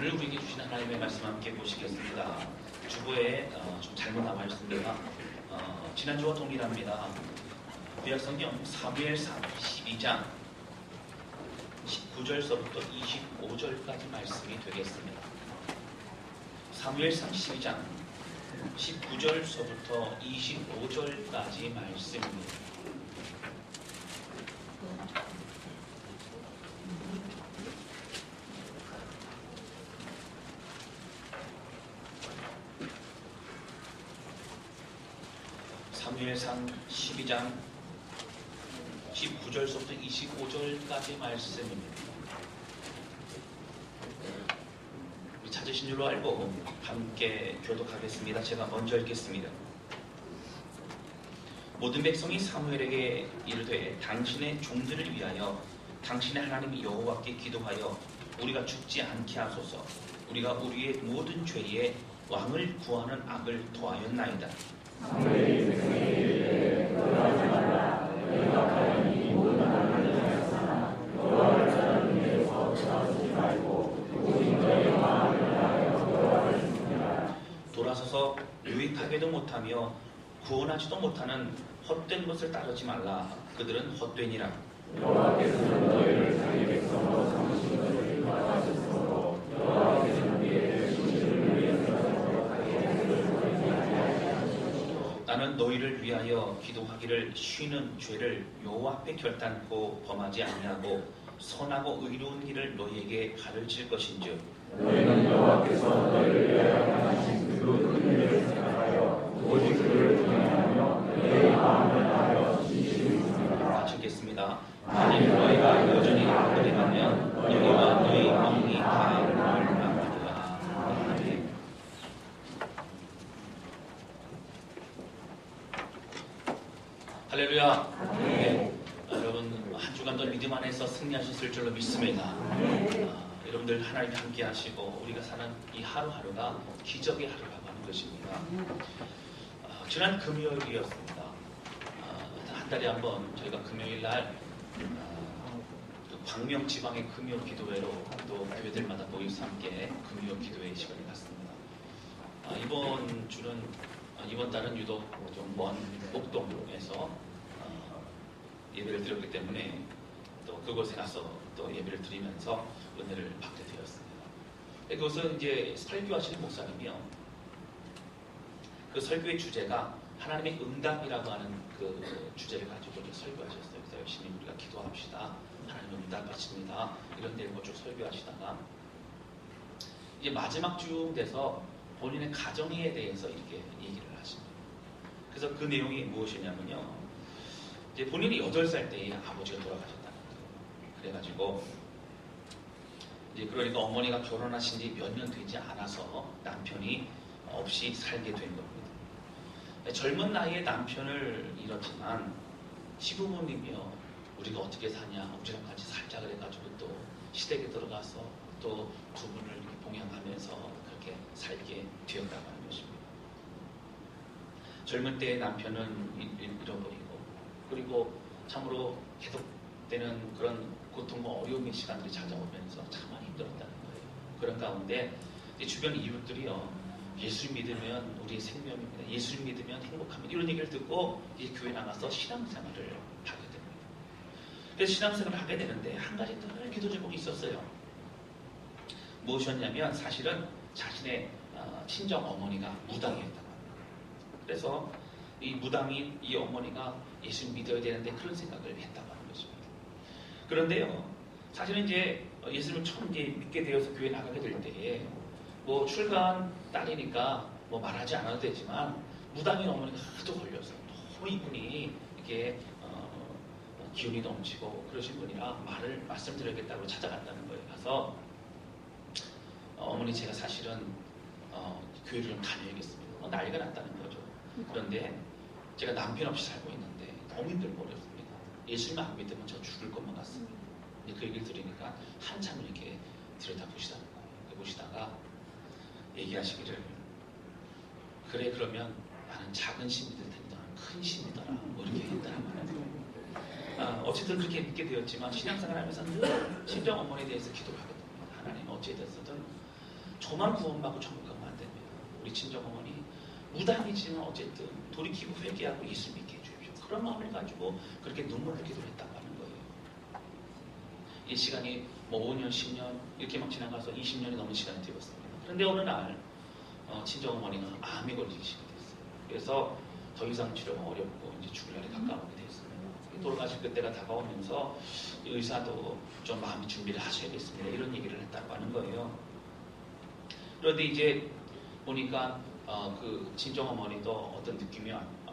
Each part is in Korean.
오늘 우리에게 주신 하나님의 말씀 함께 보시겠습니다. 주보에 좀 잘못 나와 있습니다. 지난주와 동일합니다. 구약성경 사무엘상 12장 19절서부터 25절까지 말씀이 되겠습니다. 사무엘상 12장 19절서부터 25절까지 말씀입니다. 사무엘상 12장 19절부터 25절까지 말씀입니다. 우리 찾으신 줄로 알고 함께 교독하겠습니다. 제가 먼저 읽겠습니다. 모든 백성이 사무엘에게 이르되 당신의 종들을 위하여 당신의 하나님 여호와께 기도하여 우리가 죽지 않게 하소서. 우리가 우리의 모든 죄에 왕을 구하는 악을 더하였나이다. 사무엘이 백성에게 이르되 너희가 하지 말라. 너희가 과연 이 모든 악을 행하였으나 여호와를 찾는 일에서 돌아서지 말고 오직 너희의 마음을 다하여 여호와를 섬기라. 돌아서서 유익하게도 못하며 구원하지도 못하는 헛된 것을 따르지 말라. 그들은 헛되니라. 여호와께서는 너희를 자기 백성으로 삼으신 것을 인정하셨으므로 여호와께서는 우리의 신실을 위해서 나는 너희를 위하여 기도하기를 쉬는 죄를 여호와 앞에 결단코 범하지 아니하고 선하고 의로운 일을 너희에게 가르칠 것인즉 너희는 여호와께서 너희를 위하여 하신 그 큰 일을 생각하여 오직 그를 경외하며 너희의 마음을 다하여 진실을 믿습니다. 마치겠습니다. 만일 너희가 여전히 악을 행하면 너희와 너희 영이 다 멸망하리라. 아멘. 할렐루야. 네. 여러분 한 주간도 믿음 안에서 승리하셨을 줄로 믿습니다. 여러분들 하나님 함께 하시고 우리가 사는 이 하루하루가 기적의 하루라고 하는 것입니다. 지난 금요일이었습니다. 한 달에 한 번 저희가 금요일 날 광명 지방의 금요 기도회로 또 교회들마다 모여서 함께 금요 기도회 시간을 갖습니다. 이번 달은 유독 좀 먼 목동에서 예배를 드렸기 때문에 또 그곳에 가서 또 예배를 드리면서 은혜를 받게 되었습니다. 그것은 이제 설교하시는 목사님이요. 그 설교의 주제가 하나님의 응답이라고 하는 그 주제를 가지고 설교하셨어요. 그래서 열심히 우리가 기도합시다. 하나님은 응답하십니다. 이런 내용을 쭉 설교하시다가 이제 마지막 쯤 돼서 본인의 가정에 대해서 이렇게 얘기를 하십니다. 그래서 그 내용이 무엇이냐면요. 이제 본인이 8살 때에 아버지가 돌아가셨다는 거예요. 그래가지고 이제 그러니까 어머니가 결혼하신 지 몇 년 되지 않아서 남편이 없이 살게 된 겁니다. 젊은 나이에 남편을 잃었지만 시부모님이요. 우리가 어떻게 사냐, 우리랑 같이 살자 그래가지고 또 시댁에 들어가서 또 두 분을 이렇게 봉양하면서 그렇게 살게 되었다고 하는 것입니다. 젊은 때의 남편은 잃어버리고 그리고 참으로 계속되는 그런 고통과 어려움의 시간들이 찾아오면서 참 많이 힘들었다는 거예요. 그런 가운데 주변 이웃들이요. 예수를 믿으면 우리의 생명입니다. 예수를 믿으면 행복합니다. 이런 얘기를 듣고 이제 교회 나가서 신앙생활을 하게 됩니다. 그래서 신앙생활을 하게 되는데 한 가지 늘 기도 제목이 있었어요. 무엇이었냐면 사실은 자신의 친정 어머니가 무당이었다고 합니다. 그래서 이 무당인 이 어머니가 예수를 믿어야 되는데 그런 생각을 했다고 하는 것입니다. 그런데요, 사실은 이제 예수를 처음 이제 믿게 되어서 교회 나가게 될 때에 뭐 출가한 딸이니까 뭐 말하지 않아도 되지만 무당인 어머니가 하도 걸려서 너무 이분이 이게 기운이 넘치고 그러신 분이라 말씀드려야겠다고 찾아간다는 거예요. 가서 어머니 제가 사실은 교회를 좀 다녀야겠습니다. 난리가 났다는 거죠. 그런데 제가 남편 없이 살고 있는데 너무 힘들고 어렵습니다. 예수님 안 믿으면 저 죽을 것만 같습니다. 그 얘기를 들으니까 한참 이렇게 들여다보시다는 거예요. 보시다가 얘기하시기를 그래 그러면 나는 작은 신이 될 텐데 큰 신이더라 뭐 이렇게 했다는 거예요. 어쨌든 그렇게 믿게 되었지만 신앙생활 하면서 늘 친정 어머니에 대해서 기도를 하게 됩니다. 하나님 어찌 됐든 저만 구원받고 천국 가면 안 됩니다. 우리 친정어머니 무당이지만 어쨌든 돌이키고 회개하고 예수 믿게 해주십시오. 그런 마음을 가지고 그렇게 눈물을 기도했다고 하는 거예요. 이 시간이 뭐 5년, 10년 이렇게 막 지나가서 20년이 넘은 시간이 되었습니다. 그런데 어느 날 친정어머니가 암에 걸리기 시작했어요. 그래서 더 이상 치료가 어렵고 이제 죽을 날이 가까우게 됐습니다. 돌아가실 그때가 다가오면서 의사도 좀 마음의 준비를 하셔야겠습니다. 이런 얘기를 했다고 하는 거예요. 그런데 이제 보니까 그 친정어머니도 어떤 느낌이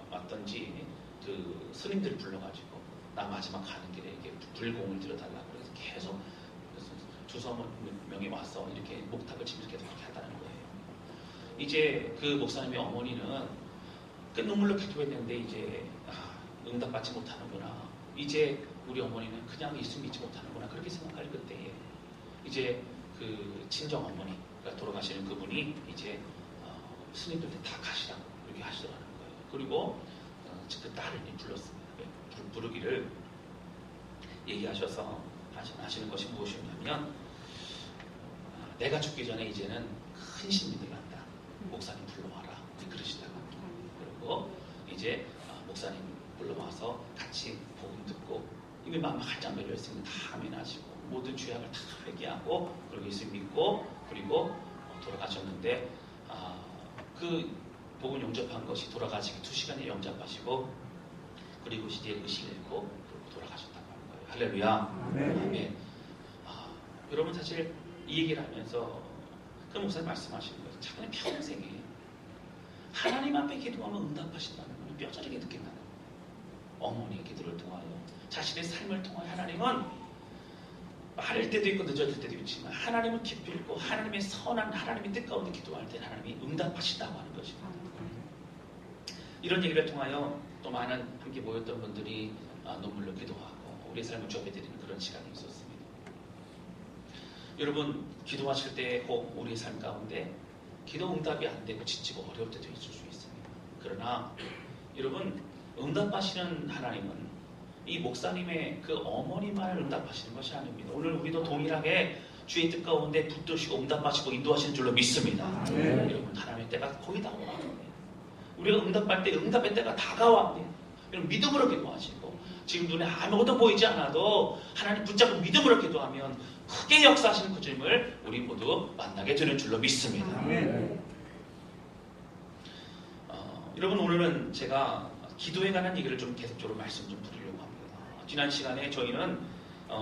왔던지 그 스님들 불러가지고 나 마지막 가는 길에 이렇게 불공을 들어달라고 그래서 계속 두서 명이 와서 이렇게 목탁을 치면서 계속 그렇게 하다는 거예요. 이제 그 목사님의 어머니는 눈물로 기도했는데 이제 응답받지 못하는구나. 이제 우리 어머니는 그냥 예수 믿지 못하는구나. 그렇게 생각할 그때에 이제 그 친정 어머니가 돌아가시는 그분이 이제 스님들한테 다 가시라고 이렇게 하시더라는 거예요. 그리고 그 딸을 불렀습니다. 부르기를 얘기하셔서 하시는 것이 무엇이냐면 내가 죽기 전에 이제는 큰 신이 들어간다. 목사님 불러와라. 그러시다가 그리고 이제 목사님 불러와서 같이 복음 듣고 이미 마음 한장 열렸으면 다 아멘하시고 모든 죄악을 다 회개하고 그리고 예수 믿고 그리고 돌아가셨는데 그 복음 영접한 것이 돌아가시기 2시간에 영접하시고 그리고 이제 의식을 잃고 돌아가셨다고 하는 거예요. 할렐루야. 아멘. 여러분 사실 이 얘기를 하면서 그 목사님 말씀하시는 거예요. 자기는 평생에 하나님 앞에 기도하면 응답하신다는 걸 뼈저리게 느낀다는 거예요. 어머니의 기도를 통하여 자신의 삶을 통하여 하나님은 빠를 때도 있고 늦어질 때도 있지만 하나님은 깊이 있고 하나님의 선한 하나님의 뜻 가운데 기도할 때 하나님이 응답하신다고 하는 것입니다. 이런 얘기를 통하여 또 많은 함께 모였던 분들이 눈물로 기도하고 우리의 삶을 조배드리는 그런 시간이 있었습니다. 여러분 기도하실 때 꼭 우리의 삶 가운데 기도 응답이 안 되고 지치고 어려울 때도 있을 수 있습니다. 그러나 여러분 응답하시는 하나님은 이 목사님의 그 어머니만을 응답하시는 것이 아닙니다. 오늘 우리도 동일하게 주의 뜻 가운데 붙드시고 응답하시고 인도하시는 줄로 믿습니다. 여러분 하나님의 때가 거의 다 오랍니다. 우리가 응답할 때 응답의 때가 다가와요. 여러분 믿음으로 기도하시고 지금 눈에 아무것도 보이지 않아도 하나님 붙잡고 믿음으로 기도하면 크게 역사하시는 그 주님을 우리 모두 만나게 되는 줄로 믿습니다. 여러분 오늘은 제가 기도에 관한 얘기를 좀 계속적으로 말씀 좀 드리려고 합니다. 지난 시간에 저희는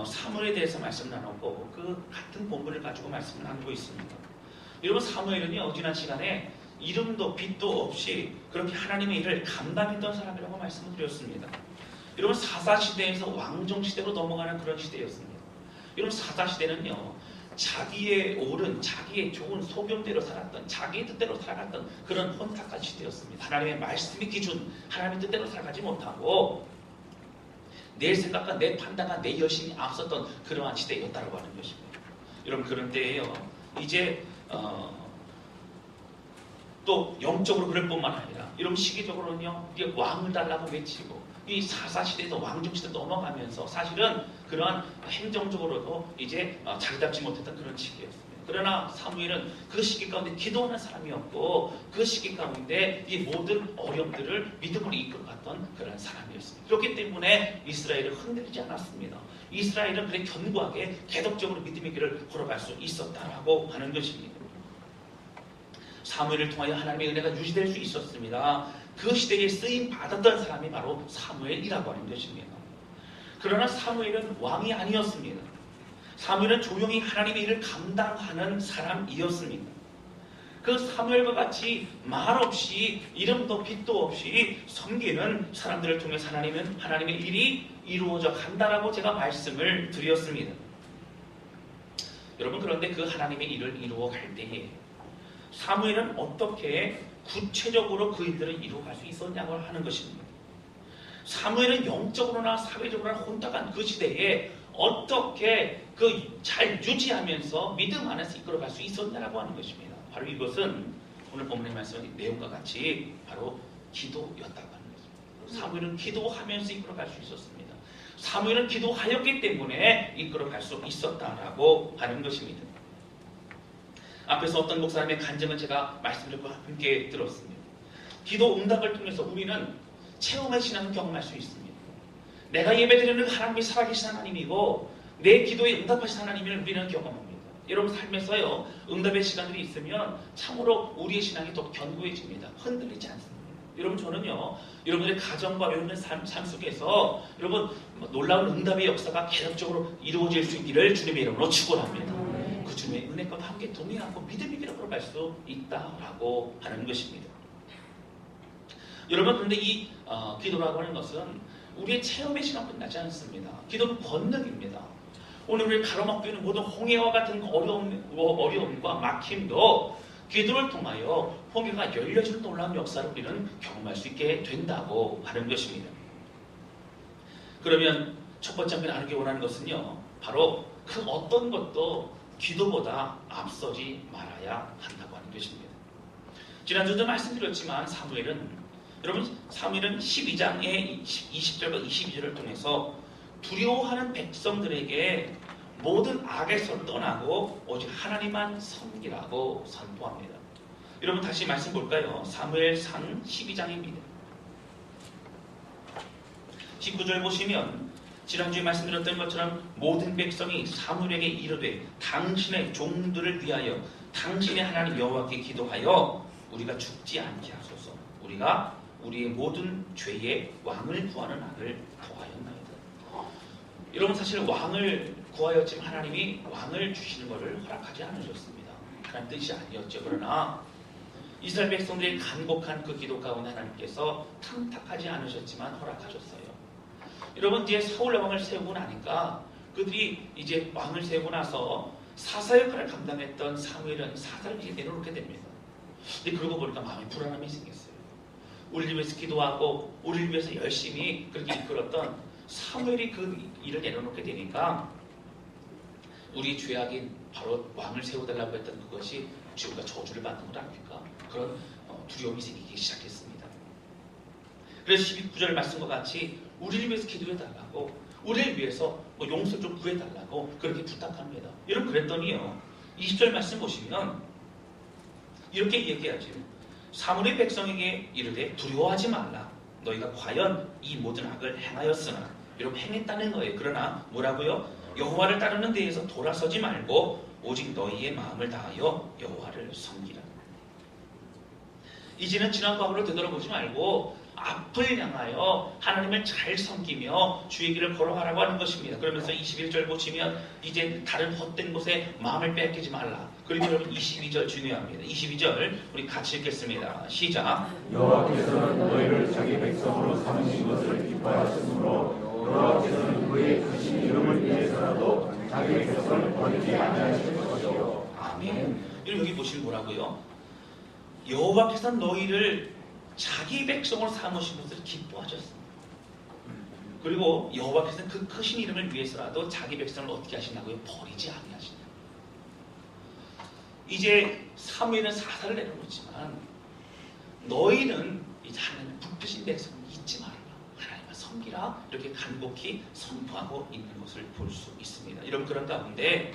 사무엘에 대해서 말씀 나눴고 그 같은 본문을 가지고 말씀을 나누고 있습니다. 여러분 사무엘은요 지난 시간에 이름도 빛도 없이 그렇게 하나님의 일을 감당했던 사람이라고 말씀을 드렸습니다. 여러분 사사시대에서 왕정시대로 넘어가는 그런 시대였습니다. 여러분 사사시대는요 자기의 옳은 자기의 좋은 소견대로 살았던 자기의 뜻대로 살아갔던 그런 혼탁한 시대였습니다. 하나님의 말씀의 기준 하나님의 뜻대로 살아가지 못하고 내 생각과 내 판단과 내 열심이 앞섰던 그러한 시대였다고 하는 것입니다. 여러분 그런 때에요 이제 또 영적으로 그럴 뿐만 아니라 여러분 시기적으로는요 이게 왕을 달라고 외치고 이 사사시대에서 왕정시대 넘어가면서 사실은 그러한 행정적으로도 이제 자리잡지 못했던 그런 시기였습니다. 그러나 사무엘은 그 시기 가운데 기도하는 사람이었고 그 시기 가운데 이 모든 어려움들을 믿음으로 이끌어갔던 그런 사람이었습니다. 그렇기 때문에 이스라엘을 흔들리지 않았습니다. 이스라엘은 그래 견고하게 계속적으로 믿음의 길을 걸어갈 수 있었다라고 하는 것입니다. 사무엘을 통하여 하나님의 은혜가 유지될 수 있었습니다. 그 시대에 쓰임 받았던 사람이 바로 사무엘이라고 하는 것입니다. 그러나 사무엘은 왕이 아니었습니다. 사무엘은 조용히 하나님의 일을 감당하는 사람이었습니다. 그 사무엘과 같이 말없이 이름도 빛도 없이 섬기는 사람들을 통해서 하나님의 일이 이루어져 간다라고 제가 말씀을 드렸습니다. 여러분 그런데 그 하나님의 일을 이루어 갈 때에 사무엘은 어떻게 구체적으로 그 일들을 이루어갈 수 있었냐고 하는 것입니다. 사무엘은 영적으로나 사회적으로나 혼탁한 그 시대에 어떻게 그 잘 유지하면서 믿음 안에서 이끌어갈 수 있었냐라고 하는 것입니다. 바로 이것은 오늘 본문의 말씀의 내용과 같이 바로 기도였다고 하는 것입니다. 사무엘은 기도하면서 이끌어갈 수 있었습니다. 사무엘은 기도하였기 때문에 이끌어갈 수 있었다라고 하는 것입니다. 앞에서 어떤 목사님의 간증을 제가 말씀드리고 함께 들었습니다. 기도 응답을 통해서 우리는 체험의 신앙을 경험할 수 있습니다. 내가 예배드리는 하나님이 살아계신 하나님이고 내 기도에 응답하신 하나님을 우리는 경험합니다. 여러분 삶에서요, 응답의 시간들이 있으면 참으로 우리의 신앙이 더 견고해집니다. 흔들리지 않습니다. 여러분 저는요, 여러분의 가정과 여러분의 삶 속에서 여러분 놀라운 응답의 역사가 계속적으로 이루어질 수 있기를 주님의 이름으로 축원합니다. 그 주님의 은혜과 함께 동행하고 믿음의 길을 걸어갈 수 있다라고 하는 것입니다. 여러분 그런데 이 기도라고 하는 것은 우리의 체험의 시간 끝나지 않습니다. 기도는 권능입니다. 오늘 우리 가로막고 있는 모든 홍해와 같은 어려움과 막힘도 기도를 통하여 홍해가 열려지는 놀라운 역사를 우리는 경험할 수 있게 된다고 하는 것입니다. 그러면 첫 번째 함께 나누기 원하는 것은요, 바로 그 어떤 것도 기도보다 앞서지 말아야 한다고 하는 것입니다. 지난주도 말씀드렸지만 여러분 사무엘은 12장의 20절과 22절을 통해서 두려워하는 백성들에게 모든 악에서 떠나고 오직 하나님만 섬기라고 선포합니다. 여러분 다시 말씀 볼까요? 사무엘상 12장입니다. 19절 보시면 지난주에 말씀드렸던 것처럼 모든 백성이 사무엘에게 이르되 당신의 종들을 위하여 당신의 하나님 여호와께 기도하여 우리가 죽지 않게 하소서. 우리가 우리의 모든 죄에 왕을 구하는 악을 더하였나이다. 여러분 사실 왕을 구하였지만 하나님이 왕을 주시는 것을 허락하지 않으셨습니다. 하나님 뜻이 아니었죠. 그러나 이스라엘 백성들의 간곡한 그 기도 가운데 하나님께서 탐탁하지 않으셨지만 허락하셨어요. 여러분 뒤에 사울 왕을 세우고 나니까 그들이 이제 왕을 세우고 나서 사사 역할을 감당했던 사무엘은 사사를 이제 내려놓게 됩니다. 근데 그러고 보니까 마음이 불안함이 생겼어요. 우리를 위해서 기도하고 우리를 위해서 열심히 그렇게 이끌었던 사무엘이 그 일을 내려놓게 되니까 우리 죄악인 바로 왕을 세워달라고 했던 그것이 우리가 저주를 받는 것 아닙니까? 그런 두려움이 생기기 시작했습니다. 그래서 12구절 말씀과 같이 우리를 위해서 기도해달라고 우리를 위해서 용서 좀 구해달라고 그렇게 부탁합니다. 여러분 그랬더니요 20절 말씀 보시면 이렇게 얘기하죠. 사무엘의 백성에게 이르되 두려워하지 말라. 너희가 과연 이 모든 악을 행하였으나 여러분 행했다는 거예요. 그러나 뭐라고요? 여호와를 따르는 데에서 돌아서지 말고 오직 너희의 마음을 다하여 여호와를 섬기라. 이제는 지난 과거로 되돌아보지 말고 앞을 향하여 하나님을 잘 섬기며 주의 길을 걸어가라고 하는 것입니다. 그러면서 21절 보시면 이제 다른 헛된 곳에 마음을 빼앗기지 말라. 그리고 여러분 22절 중요합니다. 22절 우리 같이 읽겠습니다. 시작. 여호와께서는 너희를 자기 백성으로 삼으신 것을 기뻐하셨으므로 여호와께서는 그의 크신 이름을 위해서라도 자기 백성을 버리지 아니하실 것이요. 아멘. 여기 보시면 뭐라고요? 여호와께서는 너희를 자기 백성으로 삼으신 것을 기뻐하셨습니다. 그리고 여호와께서는 그 크신 이름을 위해서라도 자기 백성을 어떻게 하신다고요? 버리지 아니하신다. 이제 사무엘은 사사를 내려놓지만 너희는 이제 하나님 붙드신 백성을 잊지 말아라. 하나님을 섬기라. 이렇게 간곡히 선포하고 있는 것을 볼 수 있습니다. 여러분 그런 가운데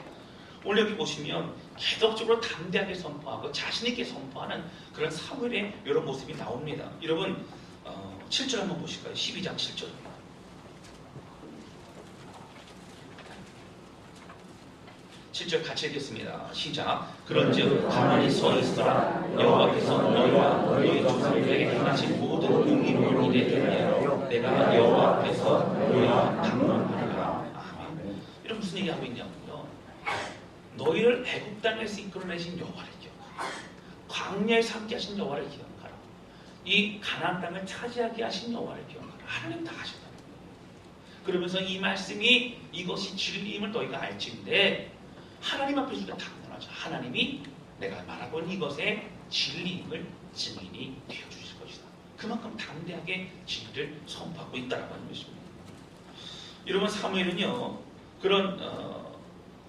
오늘 여기 보시면 계속적으로 담대하게 선포하고 자신 있게 선포하는 그런 사무엘의 이런 모습이 나옵니다. 여러분 7절 한번 보실까요? 12장 7절. 7절 같이 읽겠습니다. 시작. 그런즉 가만히 서 있으라. 여호와께서 너희와 너희 조상들에게 행하신 모든 공의로운 일에 대하여 내가 여호와 앞에서 너희와 담론하리라. 아멘. 이런 무슨 얘기하고 있냐고요? 너희를 애굽 땅에서 이끌어내신 여호와를 기억하라. 광야에 함께 하신 여호와를 기억하라. 이 가나안 땅을 차지하게 하신 여호와를 기억하라. 하나님 다 하셨다. 그러면서 이 말씀이 이것이 진리임을 너희가 알지인데 하나님 앞에서 우리가 당연하죠. 하나님이 내가 말하고 있는 이것의 진리임을 증인이 되어주실 것이다. 그만큼 담대하게 진리를 선포하고 있다고 하는 것입니다. 여러분 사무엘은요 그런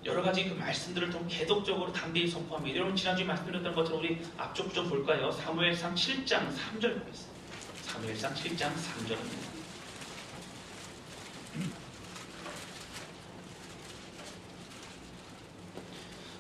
여러 가지 그 말씀들을 좀 계속적으로 담대히 선포합니다. 여러분 지난주에 말씀드렸던 것처럼 우리 앞쪽 좀 볼까요? 사무엘상 7장 3절 보겠습니다. 사무엘상 7장 3절입니다.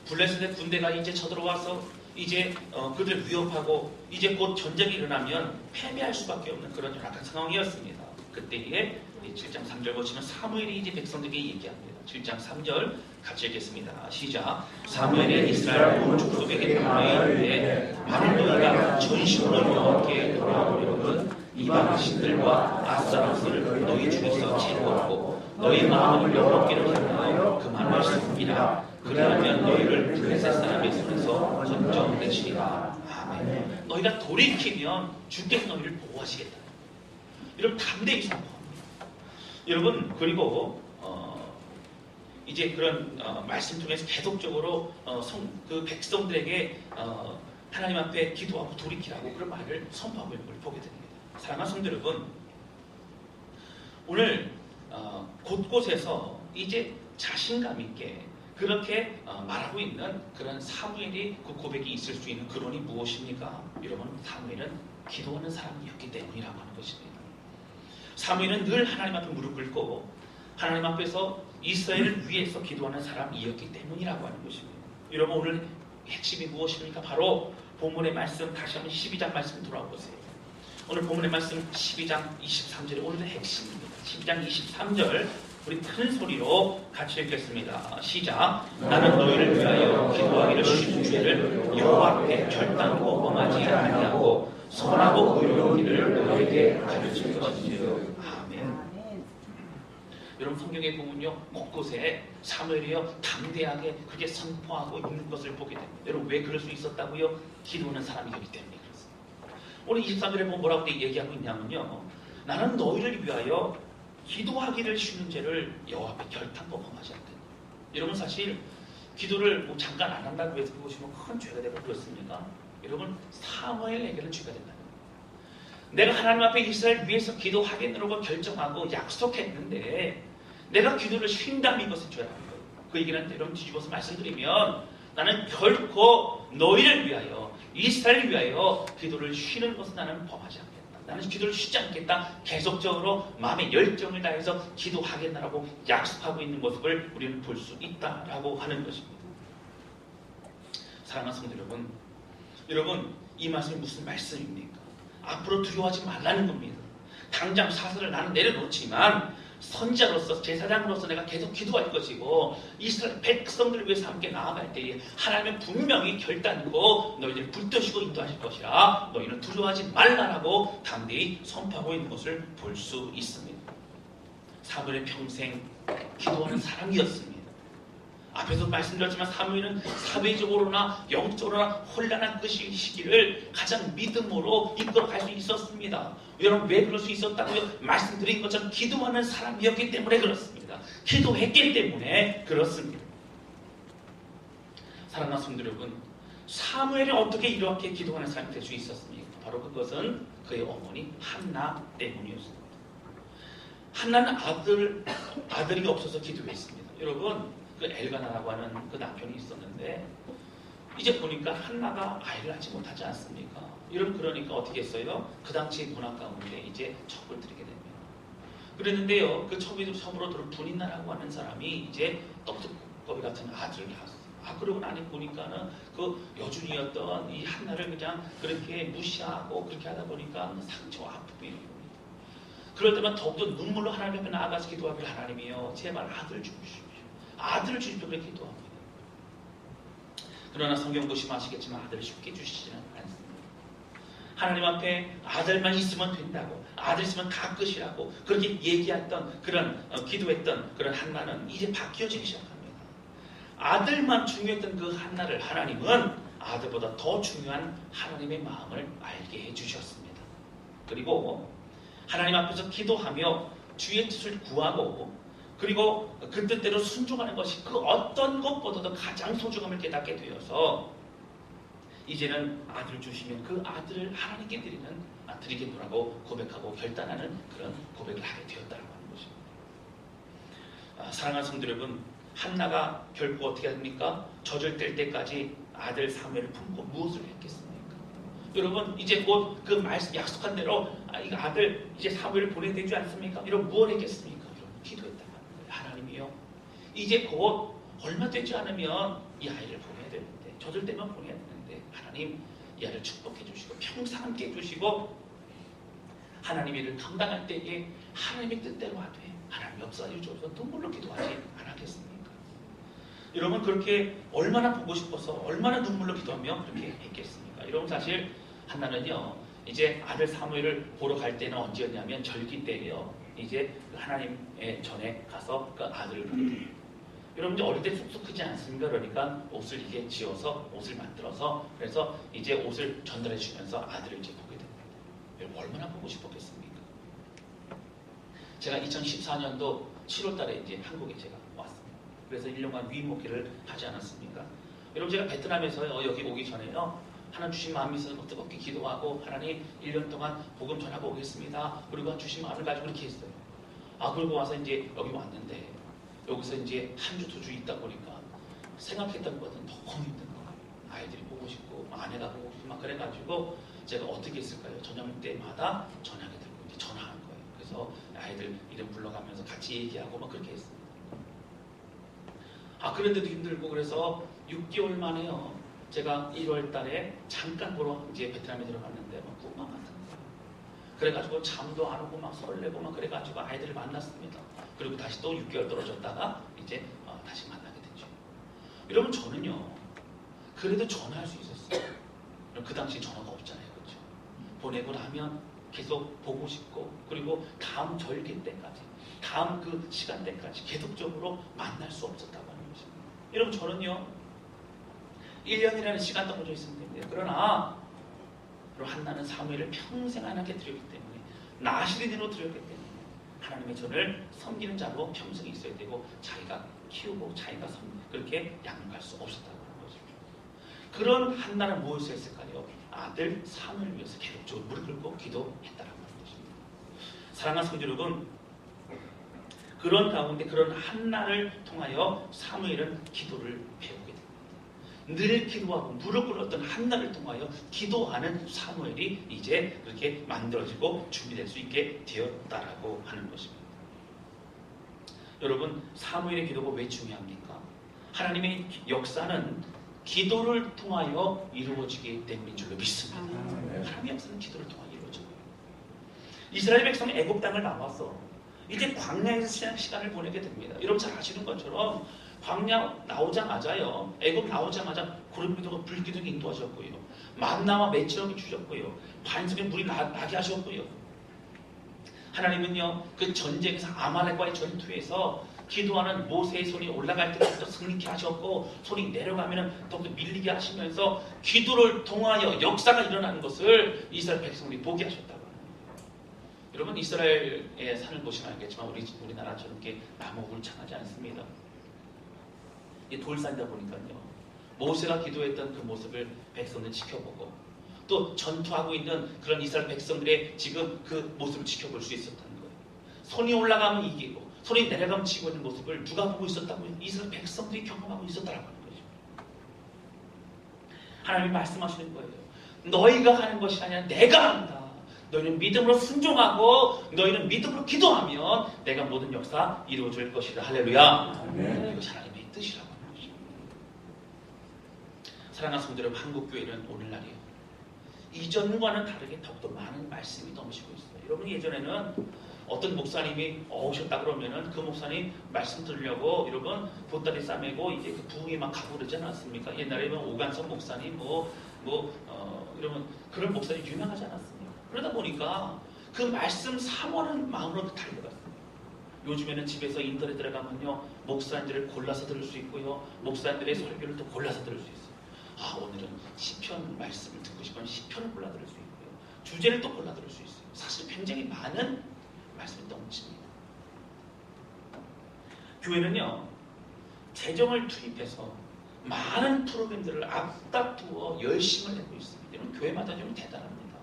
블레셋의 군대가 이제 쳐들어와서 이제 그들 위협하고 이제 곧 전쟁이 일어나면 패배할 수밖에 없는 그런 열악한 상황이었습니다. 그때에 7장 3절 보시면 사무엘이 이제 백성들에게 얘기합니다. 7장 3절 같이 읽겠습니다. 시작. 사무엘이 이스라엘 온 족속에게 말하기를 만일 너희가 전심으로 여호와께 돌아오려거든 이방 신들과 앗사롯을 너희 중에서 제거하고 너희 마음을 여호와께로 향하여 그만할 수 있으리라. 그리하면 너희를 블레셋 사람의 손에서 건져내시리라. 아멘. 너희가 돌이키면 주께서 너희를 보호하시겠다. 이런 담대히 선포합니다. 여러분, 그리고 이제 그런 말씀 중에서 계속적으로 그 백성들에게 하나님 앞에 기도하고 돌이키라고 그런 말을 선포하고 있는 걸 보게 됩니다. 사랑하는 성도 여러분, 오늘 곳곳에서 이제 자신감 있게 그렇게 말하고 있는 그런 사무엘이 그 고백이 있을 수 있는 근원이 무엇입니까? 여러분, 사무엘은 기도하는 사람이었기 때문이라고 하는 것입니다. 사무엘은 늘 하나님 앞에 무릎 꿇고 하나님 앞에서 이스라엘을 위해서 기도하는 사람이었기 때문이라고 하는 것입니다. 여러분, 오늘 핵심이 무엇입니까? 바로 본문의 말씀, 다시 한번 12장 말씀 돌아보세요. 오늘 본문의 말씀 12장 23절이 오늘의 핵심입니다. 12장 23절 우리 큰 소리로 같이 읽겠습니다. 시작. 나는 너희를 위하여 기도하기를 쉬는 죄를 여호와 앞에 결단코 범하지 아니하고 선하고 의로운 일을 너희에게 가르칠 것이지요. 아멘. 여러분, 성경에 보면요, 곳곳에 사무엘이요 담대하게 그렇게 선포하고 있는 것을 보게 됩니다. 여러분, 왜 그럴 수 있었다고요? 기도하는 사람이기 때문에 그렇습니다. 오늘 23절에 보면 뭐라고 얘기하고 있냐면요, 나는 너희를 위하여 기도하기를 쉬는 죄를 여호와 앞에 결단코 범하지 않겠다. 여러분, 사실 기도를 뭐 잠깐 안 한다고 해서 보시면 큰 죄가 되고 그렇습니까? 여러분, 사무엘에게는 죄가 된다는 거예요. 내가 하나님 앞에 이스라엘 위해서 기도하겠노라고 결정하고 약속했는데 내가 기도를 쉰다면 이것은 죄라는 거예요. 그 얘기는 여러분 뒤집어서 말씀드리면 나는 결코 너희를 위하여 이스라엘을 위하여 기도를 쉬는 것은 나는 범하지 않겠다. 나는 기도를 쉬지 않겠다. 계속적으로 마음의 열정을 다해서 기도하겠다라고 약속하고 있는 모습을 우리는 볼 수 있다라고 하는 것입니다. 사랑하는 성도 여러분, 이 말씀이 무슨 말씀입니까? 앞으로 두려워하지 말라는 겁니다. 당장 사슬을 나는 내려놓지만 선지자로서 제사장으로서 내가 계속 기도할 것이고 이스라엘 백성들을 위해서 함께 나아갈 때에 하나님은 분명히 결단코 너희를 붙드시고 인도하실 것이라 너희는 두려워하지 말라라고 담대히 선포하고 있는 것을 볼 수 있습니다. 사무엘의 평생 기도하는 사람이었습니다. 앞에서 말씀드렸지만 사무엘은 사회적으로나 영적으로나 혼란한 그 시기를 가장 믿음으로 이끌어갈 수 있었습니다. 여러분, 왜 그럴 수 있었다고요? 말씀드린 것처럼 기도하는 사람이었기 때문에 그렇습니다. 기도했기 때문에 그렇습니다. 사랑하는 성도 여러분, 사무엘이 어떻게 이렇게 기도하는 사람이 될 수 있었습니까? 바로 그것은 그의 어머니 한나 때문이었습니다. 한나는 아들이 없어서 기도했습니다. 여러분, 그 엘가나라고 하는 그 남편이 있었는데 이제 보니까 한나가 아이를 낳지 못하지 않습니까? 여러분, 그러니까 어떻게 했어요? 그 당시 문화 가운데 이제 첩을 드리게 됩니다. 그랬는데요, 그 첩으로 들은 분인나라고 하는 사람이 이제 떡두꺼비 같은 아들을 낳았어요. 그러고 나니 보니까는 그 여준이었던 이 한나를 그냥 그렇게 무시하고 그렇게 하다 보니까 상처와 아픔이 일어납니다. 그럴 때만 더욱더 눈물로 하나님 앞에 나아가서 기도하길, 하나님이여 제발 아들 주십시오. 아들을 주십시오. 그렇게 기도합니다. 그러나 성경 보시면 아시겠지만 아들을 쉽게 주시지는 않습니다. 하나님 앞에 아들만 있으면 된다고, 아들 있으면 다 끝이라고 그렇게 얘기했던 그런 기도했던 그런 한나는 이제 바뀌어지기 시작합니다. 아들만 중요했던 그 한나를 하나님은 아들보다 더 중요한 하나님의 마음을 알게 해주셨습니다. 그리고 하나님 앞에서 기도하며 주의 뜻을 구하고 그리고 그 뜻대로 순종하는 것이 그 어떤 것보다도 가장 소중함을 깨닫게 되어서 이제는 아들을 주시면 그 아들을 하나님께 드리겠노라고 고백하고 결단하는 그런 고백을 하게 되었다는 것입니다. 사랑하는 성도 여러분, 한나가 결국 어떻게 합니까? 젖을 뗄 때까지 아들 사무엘을 품고 무엇을 했겠습니까? 여러분, 이제 곧 그 말씀 약속한 대로 이 아들 이제 사무엘을 보내야 되지 않습니까? 여러분, 무엇을 했겠습니까? 여러분, 기도했다. 하나님이요, 이제 곧 얼마 되지 않으면 이 아이를 보내야 되는데, 젖을 때만 보내야 되는데 하나님 이 아이를 축복해 주시고 평생 함께 해주시고 하나님의 일을 감당할 때에 하나님의 뜻대로 하되 하나님 역사해 주셔서 눈물로 기도하지 않았겠습니까? 여러분 그렇게 얼마나 보고 싶어서 얼마나 눈물로 기도하며 그렇게 했겠습니까? 여러분 사실 한나는요 이제 아들 사무엘을 보러 갈 때는 언제였냐면 절기 때예요. 이제 하나님의 전에 가서 그 아들을 보거든요. 여러분 이제 어릴 때 쑥쑥 크지 않습니까? 그러니까 옷을 이게 지어서 옷을 만들어서 그래서 이제 옷을 전달해 주면서 아들을 이제 보게 됩니다. 여러분 얼마나 보고 싶었겠습니까? 제가 2014년도 7월달에 이제 한국에 제가 왔습니다. 그래서 1년간 위임 목회를 하지 않았습니까? 여러분 제가 베트남에서요 여기 오기 전에요 하나님 주신 마음이 있어서 뜨겁게 기도하고 하나님 1년 동안 복음 전하고 오겠습니다. 그리고 주신 마음을 가지고 그렇게 했어요. 그리고 와서 이제 여기 왔는데 여기서 이제 한 주, 두 주 있다 보니까 생각했던 것은 너무 힘든 거예요. 아이들이 보고 싶고 아내가 보고 싶고 막 그래가지고 제가 어떻게 했을까요? 저녁 때마다 전화기 들고 이제 전화하는 거예요. 그래서 아이들 이름 불러가면서 같이 얘기하고 막 그렇게 했어요. 그런데도 힘들고 그래서 6개월 만에요. 제가 1월 달에 잠깐 보러 이제 베트남에 들어갔는데 막 꿈만 같은 거예요. 그래가지고 잠도 안 오고 막 설레고 막 그래가지고 아이들을 만났습니다. 그리고 다시 또 6개월 떨어졌다가 이제 다시 만나게 됐죠. 여러분 저는요 그래도 전화할 수 있었어요. 그 당시 전화가 없잖아요. 그렇죠? 보내고 나면 계속 보고 싶고 그리고 다음 절기 때까지 다음 그 시간대까지 계속적으로 만날 수 없었다고 하는 것입니다. 여러분 저는요 1년이라는 시간 떨어져 있으면 됩니다. 그러나 한나는 사무엘을 평생 하나님께 드렸기 때문에 나시린으로 드렸기 때문에 하나님의 전을 섬기는 자로 평생 있어야 되고 자기가 키우고 자기가 그렇게 양육할 수 없었다고 하는 거죠. 그런 한나는 무엇을 했을까요? 아들 사무엘을 위해서 계속적으로 무릎 꿇고 기도했다라고 하는 것입니다. 사랑하는 성도 여러분, 그런 가운데 그런 한나를 통하여 사무엘은 기도를 배우게 됩니다. 늘 기도하고 무릎 꿇었던 한나를 통하여 기도하는 사무엘이 이제 그렇게 만들어지고 준비될 수 있게 되었다라고 하는 것입니다. 여러분 사무엘의 기도가 왜 중요합니까? 하나님의 역사는 기도를 통하여 이루어지기 때문인 줄로 믿습니다. 하나님의 역사는 기도를 통하여 이루어져요. 이스라엘 백성이 애굽 땅을 나와서 이제 광야에서 시간을 보내게 됩니다. 여러분 잘 아시는 것처럼 광야 나오자마자요 애굽 나오자마자 구름기둥과 불기둥이 인도하셨고요 만나와 메추라기 주셨고요 반석에 물이 나게 하셨고요 하나님은요 그 전쟁에서 아말렉과의 전투에서 기도하는 모세의 손이 올라갈 때부터 승리케 하셨고 손이 내려가면 더욱더 밀리게 하시면서 기도를 통하여 역사가 일어나는 것을 이스라엘 백성들이 보게 하셨다고 합니다. 여러분 이스라엘의 산을 보시면 알겠지만 우리나라처럼 이렇게 나무 울창하지 않습니다. 이 돌산이다 보니까요 모세가 기도했던 그 모습을 백성들 지켜보고 또 전투하고 있는 그런 이스라엘 백성들의 지금 그 모습을 지켜볼 수 있었다는 거예요. 손이 올라가면 이기고 손이 내려가면 지고 있는 모습을 누가 보고 있었다고요? 이스라엘 백성들이 경험하고 있었다라고 하는 거죠. 하나님이 말씀하시는 거예요. 너희가 하는 것이 아니라 내가 한다. 너희는 믿음으로 순종하고 너희는 믿음으로 기도하면 내가 모든 역사 이루어질 것이다. 할렐루야. 이것이 하나님의 뜻이라고. 사랑하는 성도 여러분, 한국교회는 오늘날이요 이전과는 다르게 더욱더 많은 말씀이 넘치고 있어요. 여러분 예전에는 어떤 목사님이 오셨다 그러면은 그 목사님 말씀 들으려고 여러분 보따리 싸매고 이제 그 부흥에 막 가고 그러지 않았습니까? 옛날에 오간성 목사님 여러분 그런 목사님 유명하지 않았습니까? 그러다 보니까 그 말씀 사모하는 마음으로 달려갔어요. 요즘에는 집에서 인터넷 들어가면요 목사님들을 골라서 들을 수 있고요 목사님들의 설교를 또 골라서 들을 수 있어요. 오늘은 시편 말씀을 듣고 싶으면 시편을 골라 들을 수 있고요 주제를 또 골라 들을 수 있어요. 사실 굉장히 많은 말씀이 넘칩니다. 교회는요 재정을 투입해서 많은 프로그램들을 앞다투어 열심을 내고 있습니다. 이런 교회마다 좀 대단합니다.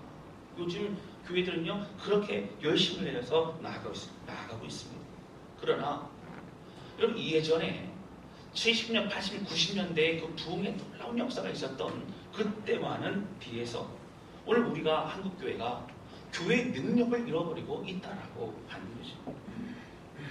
요즘 교회들은요 그렇게 열심을 내서 나아가고 있습니다. 그러나 여러분 예전에 70년, 80년, 90년대에 그 부흥의 놀라운 역사가 있었던 그때와는 비해서 오늘 우리가 한국교회가 교회의 능력을 잃어버리고 있다라고 하는 것입니다.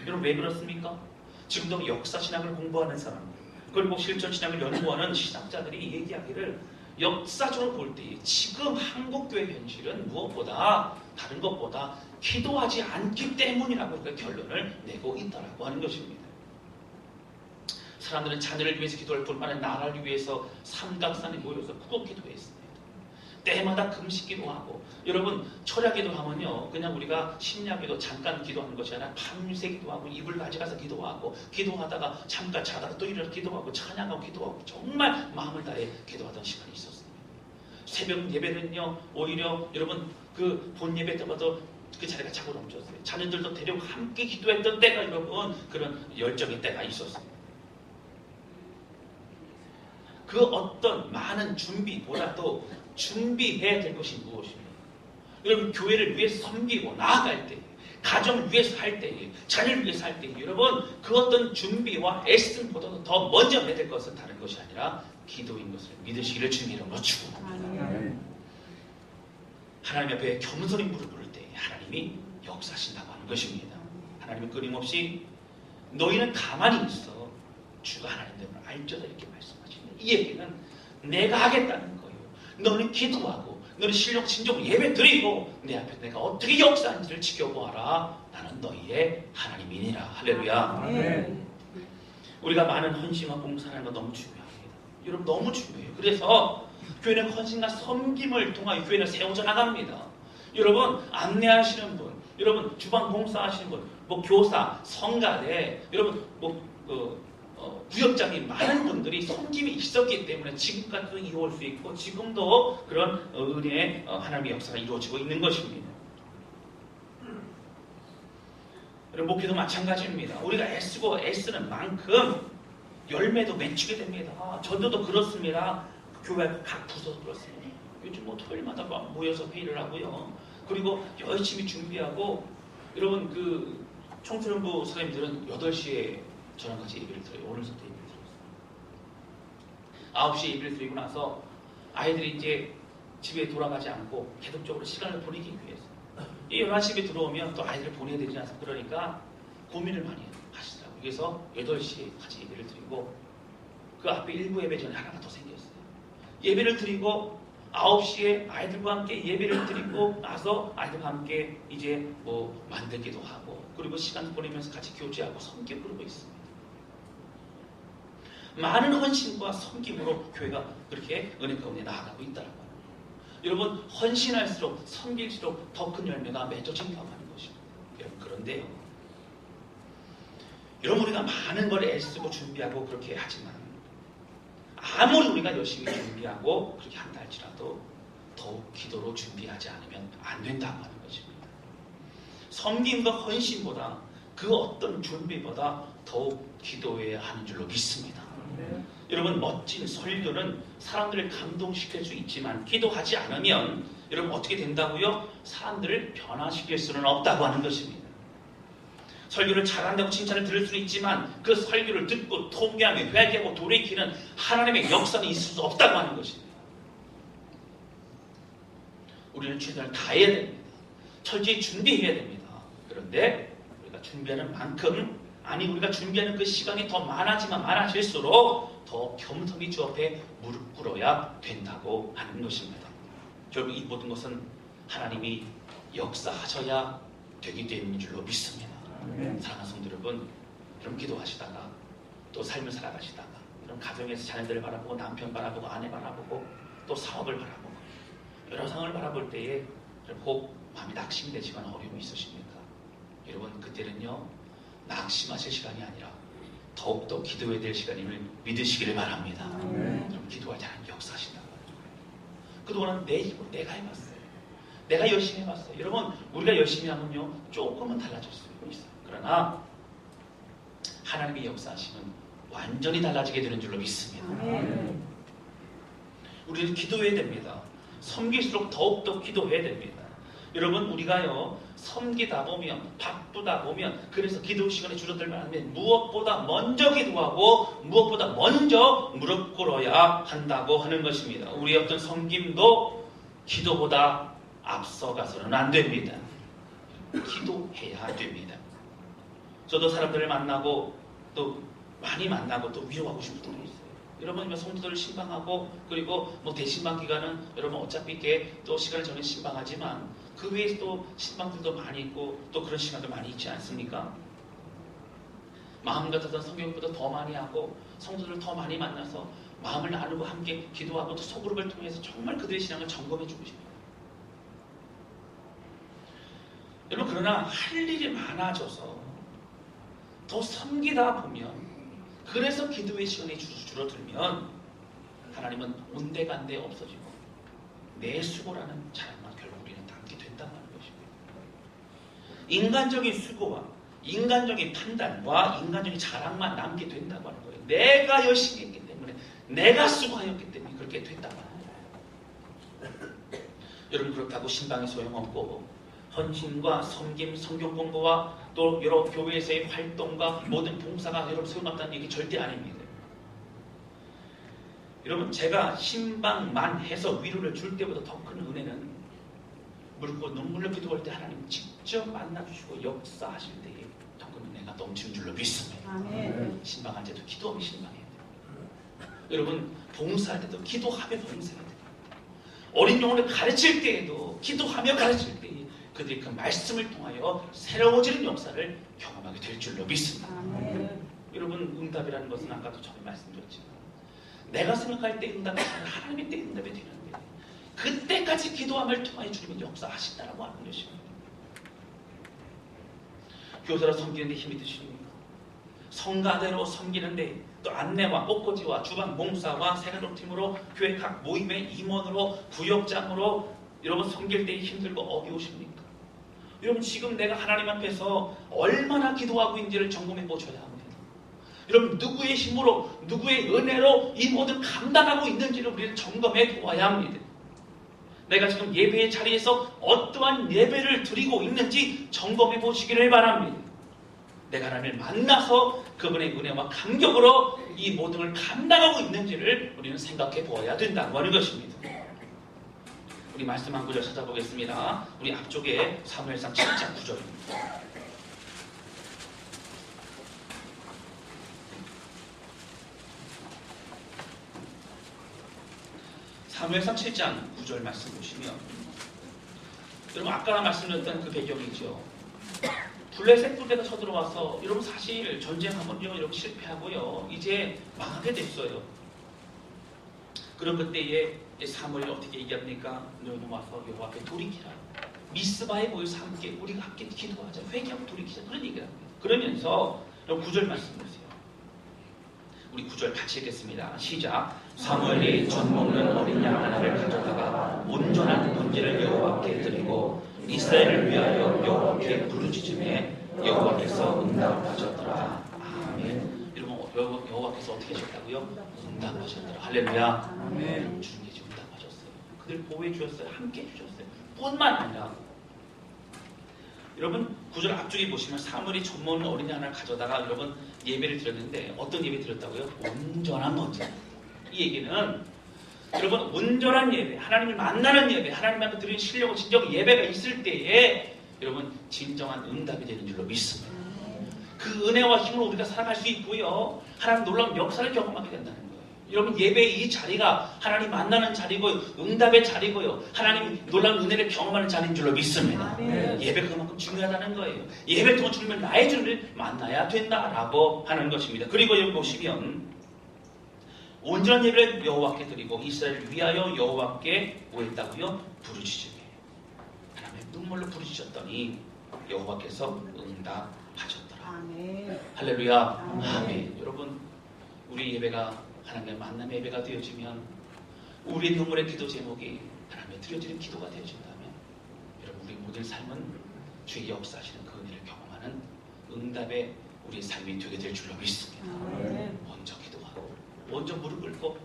여러분 왜 그렇습니까? 지금도 역사신학을 공부하는 사람들 그리고 실천 신앙을 연구하는 신학자들이 얘기하기를 역사적으로 볼 때 지금 한국교회 현실은 무엇보다 다른 것보다 기도하지 않기 때문이라고 그 결론을 내고 있다라고 하는 것입니다. 사람들은 자녀를 위해서 기도할 뿐만 아니라 나라를 위해서 삼각산에 모여서 구독 기도했습니다. 때마다 금식 기도하고, 여러분 철야기도 하면요 그냥 우리가 심야기도 잠깐 기도하는 것이 아니라 밤새 기도하고 이불 가져가서 기도하고, 기도하다가 잠깐 자다가 또 일어나 기도하고 찬양하고 기도하고, 정말 마음을 다해 기도하던 시간이 있었습니다. 새벽 예배는요 오히려 여러분 그 본 예배 때마다 그 자리가 차고 넘쳤어요. 자녀들도 데리고 함께 기도했던 때가 여러분 그런 열정의 때가 있었습니다. 그 어떤 많은 준비보다도 준비해야 될 것이 무엇입니까? 여러분 교회를 위해서 섬기고 나아갈 때, 가정을 위해서 할 때, 자녀를 위해서 할 때, 여러분 그 어떤 준비와 애씀보다도 더 먼저 해야 될 것은 다른 것이 아니라 기도인 것을 믿으시기를 주님의 이름으로 축원합니다. 하나님 앞에 겸손히 무릎 꿇을 때 하나님이 역사하신다고 하는 것입니다. 하나님은 끊임없이 너희는 가만히 있어 주가 하나님 됨을 알죠다 이렇게 말씀하시는데, 이 얘기는 내가 하겠다는 거예요. 너는 기도하고 너는 신령 진정으로 예배 드리고 내 앞에 내가 어떻게 역사하는지를 지켜보아라. 나는 너희의 하나님이니라. 할렐루야. 네. 우리가 많은 헌신과 봉사하는 거 너무 중요합니다. 여러분 너무 중요해요. 그래서 교회는 헌신과 섬김을 통하여 교회를 세워져 나갑니다. 여러분 안내하시는 분, 여러분 주방 봉사하시는 분, 뭐 교사, 성가대, 여러분 구역장이 많은 분들이 섬김이 있었기 때문에 지금까지도 이어올 수 있고 지금도 그런 은혜의 하나님의 역사가 이루어지고 있는 것입니다. 여러분 목회도 마찬가지입니다. 우리가 애쓰고 애쓰는 만큼 열매도 맺히게 됩니다. 저도 그렇습니다. 교회 각 부서도 그렇습니다. 요즘 뭐 토요일마다 모여서 회의를 하고요. 그리고 열심히 준비하고, 여러분 그 청소년부 선생님들은 8시에 저랑 같이 예배를 드려요. 오늘부터 예배를 드렸어요. 9시에 예배를 드리고 나서 아이들이 이제 집에 돌아가지 않고 계속적으로 시간을 보내기 위해서 이 11시에 들어오면 또 아이들을 보내야 되지 않습니까? 그러니까 고민을 많이 하시더라고요. 그래서 8시에 같이 예배를 드리고, 그 앞에 1부 예배 전에 하나가 더 생겼어요. 예배를 드리고 9시에 아이들과 함께 예배를 드리고 나서 아이들과 함께 이제 뭐 만들기도 하고, 그리고 시간 보내면서 같이 교제하고 섬김 부르고 있습니다. 많은 헌신과 섬김으로 교회가 그렇게 은혜 가운데 나아가고 있다는 거예요. 여러분 헌신할수록 섬길수록 더 큰 열매가 맺어진다고 하는 것입니다. 여러분 그런데요, 여러분 우리가 많은 걸 애쓰고 준비하고 그렇게 하지만 아무리 우리가 열심히 준비하고 그렇게 한다 할지라도 더욱 기도로 준비하지 않으면 안 된다고 하는 것입니다. 섬김과 헌신보다 그 어떤 준비보다 더욱 기도해야 하는 줄로 믿습니다. 여러분 멋진 설교는 사람들을 감동시킬 수 있지만 기도하지 않으면 여러분 어떻게 된다고요? 사람들을 변화시킬 수는 없다고 하는 것입니다. 설교를 잘한다고 칭찬을 들을 수는 있지만 그 설교를 듣고 통회하며 회개하고 돌이키는 하나님의 역사는 있을 수 없다고 하는 것입니다. 우리는 최선을 다해야 됩니다. 철저히 준비해야 됩니다. 그런데 우리가 준비하는 만큼, 아니 우리가 준비하는 그 시간이 더 많아지면 많아질수록 더 겸손히 주 앞에 무릎 꿇어야 된다고 하는 것입니다. 결국 이 모든 것은 하나님이 역사하셔야 되기 때문인 줄로 믿습니다. 사랑하는 성도 여러분, 여러분 기도하시다가 또 삶을 살아가시다가 여러분 가정에서 자녀들을 바라보고 남편 바라보고 아내 바라보고 또 사업을 바라보고 여러 상황을 바라볼 때에 혹 마음이 낙심되시거나 어려움이 있으십니까? 여러분 그때는요 낙심하실 시간이 아니라 더욱더 기도해야 될 시간임을 믿으시기를 바랍니다. 여러분 기도할 때 하나님 역사하신다고. 그동안은 내 힘으로 내가 해봤어요. 내가 열심히 해봤어요. 여러분 우리가 열심히 하면요 조금은 달라질 수 있어요. 그러나 하나님의 역사하시면 완전히 달라지게 되는 줄로 믿습니다. 우리는 기도해야 됩니다. 섬길수록 더욱더 기도해야 됩니다. 여러분 우리가요 섬기다 보면 바쁘다 보면 그래서 기도 시간에 줄어들면 안 되면 무엇보다 먼저 기도하고 무엇보다 먼저 무릎 꿇어야 한다고 하는 것입니다. 우리의 어떤 섬김도 기도보다 앞서가서는 안 됩니다. 기도해야 됩니다. 저도 사람들을 만나고 또 많이 만나고 또 위로하고 싶을 때도 있어요. 여러분 성도들을 신방하고 그리고 뭐 대신방 기간은 여러분 어차피 이렇게 또 시간을 정해 신방하지만 그 외에 또 신방들도 많이 있고 또 그런 시간도 많이 있지 않습니까? 마음 같아서 성경보다 더 많이 하고 성도들을 더 많이 만나서 마음을 나누고 함께 기도하고 또 소그룹을 통해서 정말 그들의 신앙을 점검해 주고 싶어요. 여러분 그러나 할 일이 많아져서 더 섬기다 보면 그래서 기도의 시간이 줄어들면 하나님은 온데간데 없어지고 내 수고라는 자랑만 결국 우리는 남게 된다는 것입니다. 인간적인 수고와 인간적인 판단과 인간적인 자랑만 남게 된다고 하는 거예요. 내가 열심히 했기 때문에 내가 수고하였기 때문에 그렇게 됐다고 하는 거예요. 여러분 그렇다고 신방이 소용없고 헌신과 섬김, 성경 공부와 또 여러 교회에서의 활동과 모든 봉사가 여러분 소용없다는 얘기 절대 아닙니다. 여러분 제가 신방만 해서 위로를 줄 때보다 더 큰 은혜는 물고 눈물로 기도할 때 하나님 직접 만나주시고 역사하실 때에 더 큰 은혜가 넘치는 줄로 믿습니다. 아멘. 신방할 때도 기도하면 신방해야 돼요. 여러분 봉사할 때도 기도하며 봉사해야 돼요. 어린 영혼을 가르칠 때에도 기도하며 가르칠 때에 그들이 그 말씀을 통하여 새로워지는 역사를 경험하게 될 줄로 믿습니다. 아멘. 여러분 응답이라는 것은 아까도 처음에 말씀드렸지만 내가 생각할 때 응답이 아니라 하나님의 때 응답이 되는데 그때까지 기도함을 통하여 주님은 역사하신다라고 하는 것입니다. 교사로 섬기는데 힘이 드십니까? 성가대로 섬기는데 또 안내와 꽃꽂이와 주방 봉사와 세가족팀으로 교회 각 모임의 임원으로 부역장으로 여러분 섬길 때 힘들고 어려우십니까? 여러분 지금 내가 하나님 앞에서 얼마나 기도하고 있는지를 점검해 보셔야 합니다. 여러분 누구의 힘으로 누구의 은혜로 이 모든 감당하고 있는지를 우리는 점검해 보아야 합니다. 내가 지금 예배의 자리에서 어떠한 예배를 드리고 있는지 점검해 보시기를 바랍니다. 내가 하나님을 만나서 그분의 은혜와 감격으로 이 모든 걸 감당하고 있는지를 우리는 생각해 보아야 된다고 하는 것입니다. 우리 말씀 한 구절 찾아보겠습니다. 우리 앞쪽에 사무엘상 7장 9절입니다. 사무엘상 7장 9절 말씀 보시면 여러분 아까 말씀드렸던 그 배경이죠. 블레셋 부대가 쳐들어와서 여러분 사실 전쟁하면요 이렇게 실패하고요 이제 망하게 됐어요. 그런 그때에 사무엘이 어떻게 얘기합니까? 너희는 와서 여호와 앞에 돌이키라. 미스바에 모여서 함께 우리가 함께 기도하자. 회개하고 돌이키자. 그런 얘기를 합니다. 그러면서 여러분 9절 말씀 보세요. 우리 9절 같이 읽겠습니다. 시작. 사무엘이 젖 먹는 어린 양 하나를 가져다가 온전한 번제를 여호와께 드리고 이스라엘을 위하여 여호와께 부르짖음에 여호와께서 응답하셨더라. 아멘. 여러분 여호와께서 어떻게 하셨다고요? 응답하셨더라. 할렐루야. 아멘. 주님께서 응답하셨어요. 그들 보호해 주셨어요. 함께 해 주셨어요. 뿐만 아니라 여러분 9절 앞쪽에 보시면 사무엘이 젖 먹는 어린 양 하나를 가져다가 여러분 예배를 드렸는데 어떤 예배 드렸다고요? 온전한 번제. 이 얘기는 여러분 온전한 예배, 하나님을 만나는 예배, 하나님 앞에 드리는 신령한 진정 예배가 있을 때에 여러분 진정한 응답이 되는 줄로 믿습니다. 그 은혜와 힘으로 우리가 살아갈 수 있고요. 하나님 놀라운 역사를 경험하게 된다는 거예요. 여러분 예배의 이 자리가 하나님 만나는 자리고요. 응답의 자리고요. 하나님 놀라운 은혜를 경험하는 자리인 줄로 믿습니다. 예배가 그만큼 중요하다는 거예요. 예배 통해 주님은 나의 주를 만나야 된다라고 하는 것입니다. 그리고 여기 보시면 온전한 예배를 여호와께 드리고 이스라엘을 위하여 여호와께 뭐 했다고요? 부르짖으며 하나님의 눈물로 부르짖었더니 여호와께서 응답하셨더라. 아멘. 할렐루야. 아멘. 아멘. 여러분 우리 예배가 하나님의 만남의 예배가 되어지면 우리의 눈물의 기도 제목이 하나님의 드려지는 기도가 되어진다면 여러분 우리 모든 삶은 주의 역사하시는 그 은혜를 경험하는 응답의 우리의 삶이 되게 될 줄로 믿습니다. 아멘. 먼저 기도하고 먼저 무릎 꿇고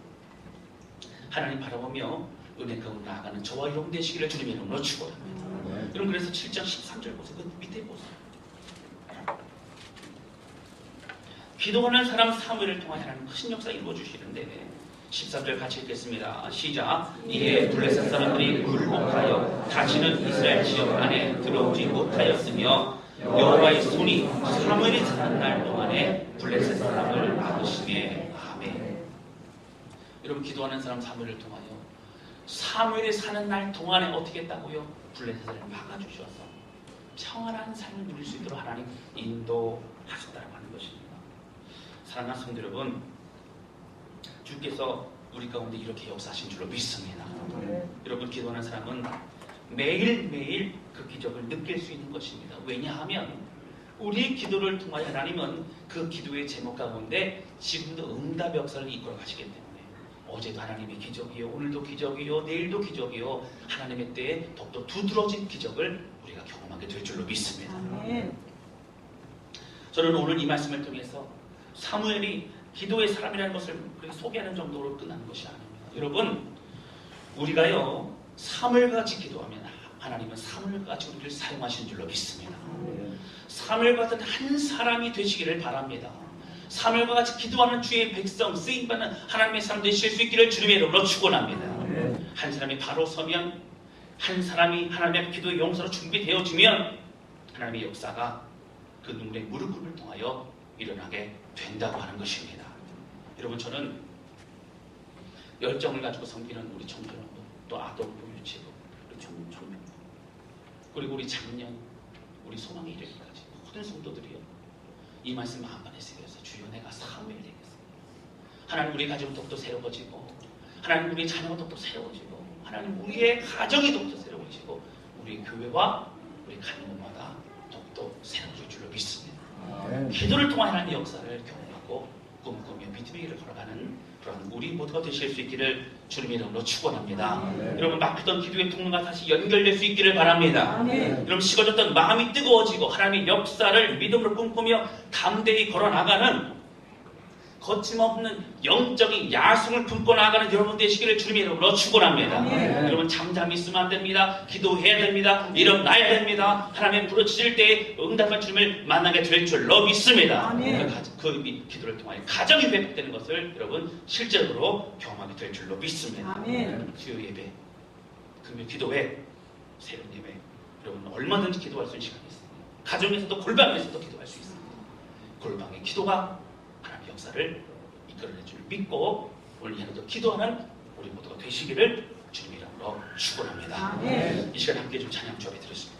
하나님 바라보며 은혜 가운데 나아가는 저와 여러분 되시기를 주님의 이름으로 축원합니다. 여러분 그래서 7장 13절 보세요. 그 밑에 보세요. 기도하는 사람 사무엘을 통해 하나님 큰 역사 이루어주시는데 13절 같이 읽겠습니다. 시작. 이에 블레셋 사람들이 굴복하여 다시는 이스라엘 지역 안에 들어오지 못하였으며 여호와의 손이 사무엘이 자란 날 동안에 블레셋 사람을 예, 아멘. 여러분 기도하는 사람 사무엘을 통하여 사무엘이 사는 날 동안에 어떻게 했다고요? 블레셋을 막아주셔서 평안한 삶을 누릴 수 있도록 하나님 인도하셨다고 하는 것입니다. 사랑하는 성도 여러분, 주께서 우리 가운데 이렇게 역사하신 줄로 믿습니다. 여러분 기도하는 사람은 매일매일 그 기적을 느낄 수 있는 것입니다. 왜냐하면 우리의 기도를 통하여 하나님은 그 기도의 제목 가운데 지금도 응답 역사를 이끌어 가시기 때문에 어제도 하나님의 기적이요, 오늘도 기적이요, 내일도 기적이요, 하나님의 때에 더욱더 두드러진 기적을 우리가 경험하게 될 줄로 믿습니다. 아멘. 저는 오늘 이 말씀을 통해서 사무엘이 기도의 사람이라는 것을 우리가 소개하는 정도로 끝나는 것이 아닙니다. 여러분, 우리가요 사무엘같이 기도하면 하나님은 사무엘같이 우리를 사용하신 줄로 믿습니다. 사무엘과 같은 한 사람이 되시기를 바랍니다. 사무엘과 같이 기도하는 주의 백성, 쓰임받는 하나님의 사람 되실 수 있기를 주님의 이름으로 축원합니다. 한 사람이 바로 서면, 한 사람이 하나님의 기도의 용사로 준비되어지면 하나님의 역사가 그 눈물의 무릎 꿇음을 통하여 일어나게 된다고 하는 것입니다. 여러분, 저는 열정을 가지고 섬기는 우리 청소년부, 또 아동부, 유치부, 우리 청년부, 그리고 우리 작년, 우리 소망의 이르기까지 모든 성도들이요 이 말씀 마음만에 새겨서 주여 내가 사무엘 되겠습니다. 하나님 우리 가정은 더욱더 새로워지고, 하나님 우리 자녀가 더욱더 새로워지고, 하나님 우리의 가정이 더욱더 새로워지고, 우리 교회와 우리 가는 곳마다 더욱더 새로워질 줄로 믿습니다. 기도를 통한 하나님의 역사를 경험하고 꿈꾸며 믿음의 길을 걸어가는 그런 우리 모두가 되실 수 있기를 주님의 이름으로 축원합니다. 여러분, 막혔던 기도의 통로가 다시 연결될 수 있기를 바랍니다. 여러분, 식어졌던 마음이 뜨거워지고 하나님의 역사를 믿음으로 꿈꾸며 담대히 걸어나가는 거침없는 영적인 야성을 품고 나가는 여러분 되시기를 주님의 이름으로 축원합니다. 여러분, 잠잠히 있으면 안 됩니다. 기도해야 됩니다. 일어나야 됩니다. 하나님의 부르짖을 때 응답할 주님을 만나게 될 줄로 믿습니다. 그 기도를 통하여 가정이 회복되는 것을 여러분 실제로 경험하게 될 줄로 믿습니다. 수요 예배, 금요 기도회, 새로운 예배, 여러분 얼마든지 기도할 수 있는 시간이 있습니다. 가정에서도 골방에서도 기도할 수 있습니다. 골방의 기도가 하나님의 역사를 이끌어낼 줄 믿고 오늘 이 하루도 기도하는 우리 모두가 되시기를 주님의 이름으로 축원합니다. 이 시간 함께 좀 찬양 주업해 드렸습니다.